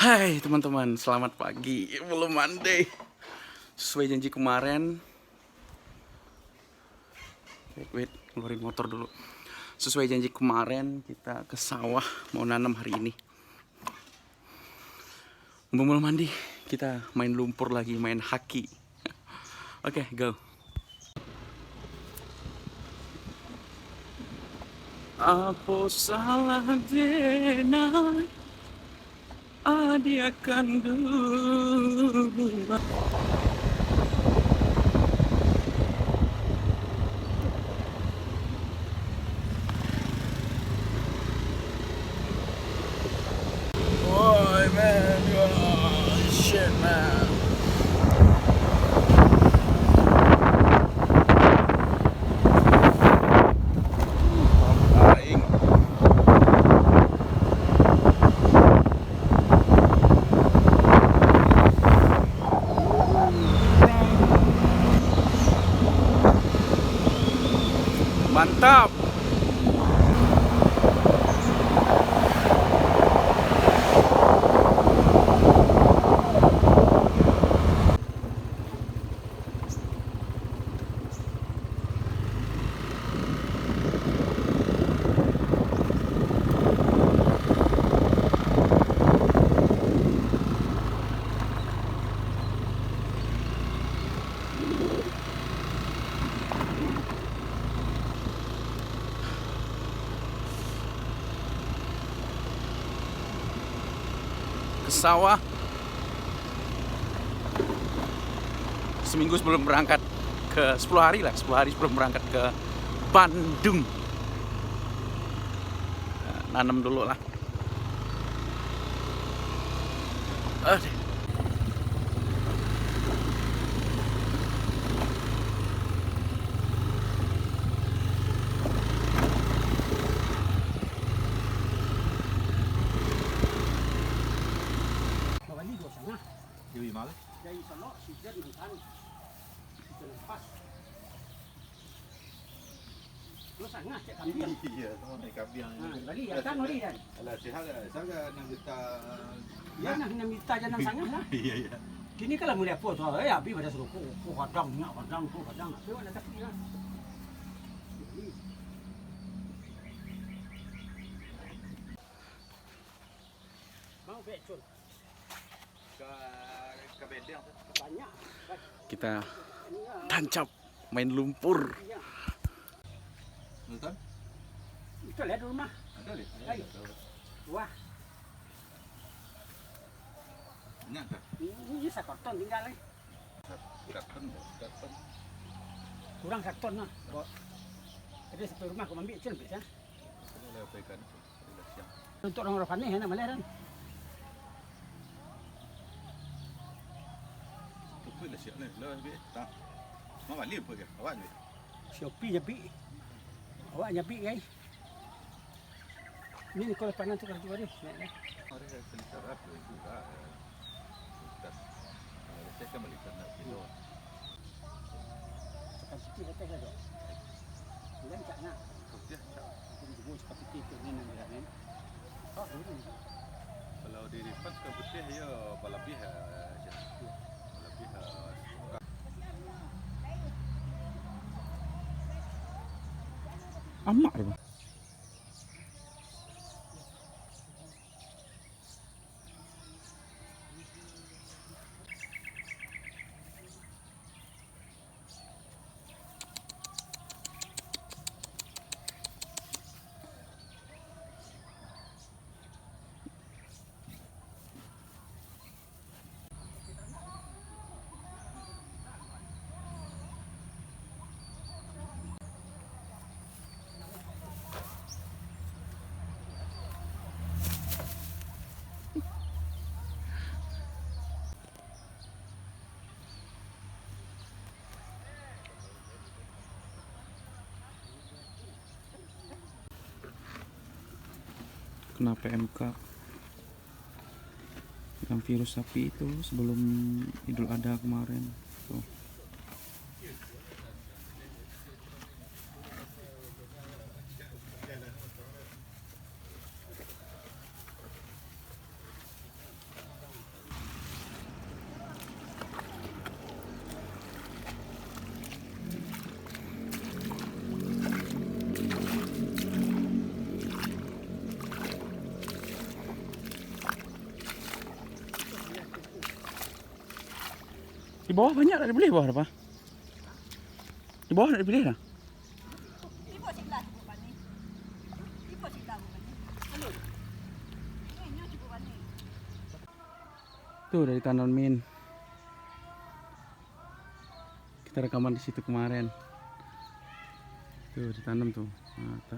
Hai teman-teman, selamat pagi. Belum mandi. Sesuai janji kemarin. Wait, keluarin motor dulu. Sesuai janji kemarin, kita ke sawah mau nanam hari ini. Belum mandi, kita main lumpur lagi, main haki. Oke, go. Apa salah denai adiakan dulu. Boy, man, oh, shit, man. Aing. Mantap. Ke sawah seminggu sebelum berangkat ke 10 hari lah, 10 hari sebelum berangkat ke Bandung. Nanam dulu lah. Yêu mal. Dari sana sijat hutan. Itu lepas. Lu sangat cek kambing. Iya, sama naik kabiang. Bali ya kan oli kan. Alah sihat saya nang kita. Ya nah nam kita jangan sangat lah. Iya iya. Kini kalau mulai apa tu ya bi pada suruh ku kadang nya kadang ku kadang. Tapi ada tak ni lah. Mau becul. Ke bedeng tu. Banyak. Kita tancap main lumpur. Nonton? Itu lihat rumah. Ada lihat. Ayo. Wah, Banyak tak? ini sakarton tinggal ni. Karton. Kurang sakarton lah. Jadi sampai rumah aku ambil cun bisa. Kalau lewat ikan sudah siang. Untuk orang-orang panih ya nama kan. Tu pun dah siap ni. Lewat be. Tak. Mau balik apa ke? Awak ni. Shopee nyepi. Awak nyepi guys. Ini kalau panas tu kalau juga ni. Hari sensor apa juga. Tak. Saya kan balik nak kilo. Cakap putih kata saja. Bukan cak nak. Dia Aku juga cakap putih tu ni nanti kan. Oh, ini. kalau di Ripas ke putih ya balapih balapih Amak dia. Kena PMK yang virus sapi itu sebelum Idul Adha kemarin tuh. Di bawah banyak ada dibeli bawah apa? Di bawah ada dibeli dah. Ibu sebelah bukan ni. Ibu sebelah bukan ni. Halo. Ini bukan ni. Tuh dari tanam min. Kita rekaman di situ kemarin. Tuh ditanam tuh. Mata.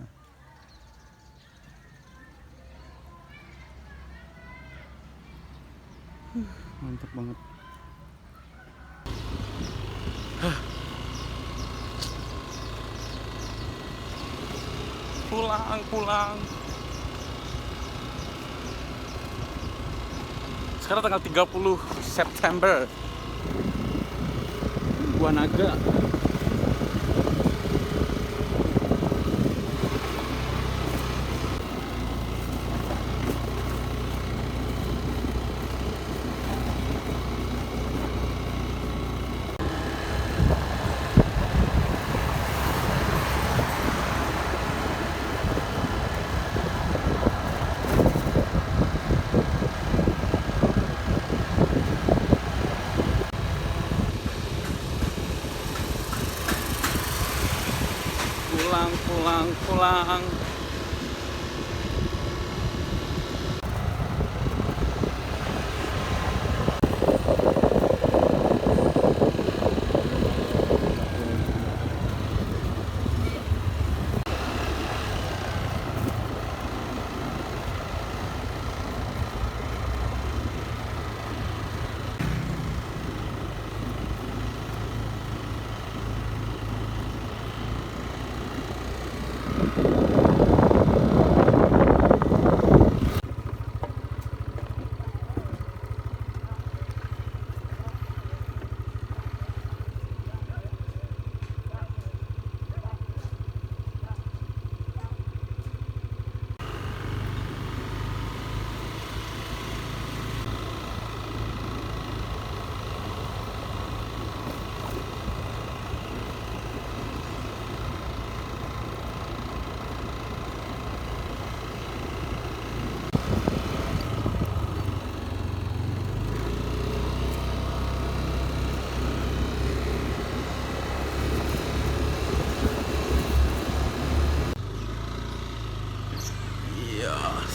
Mantap banget. Pulang. Sekarang tanggal 30 September. Gua Naga. Pulang.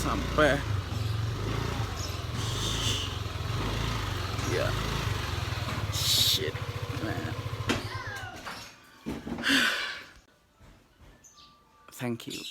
Sampai ya shit man. Thank you.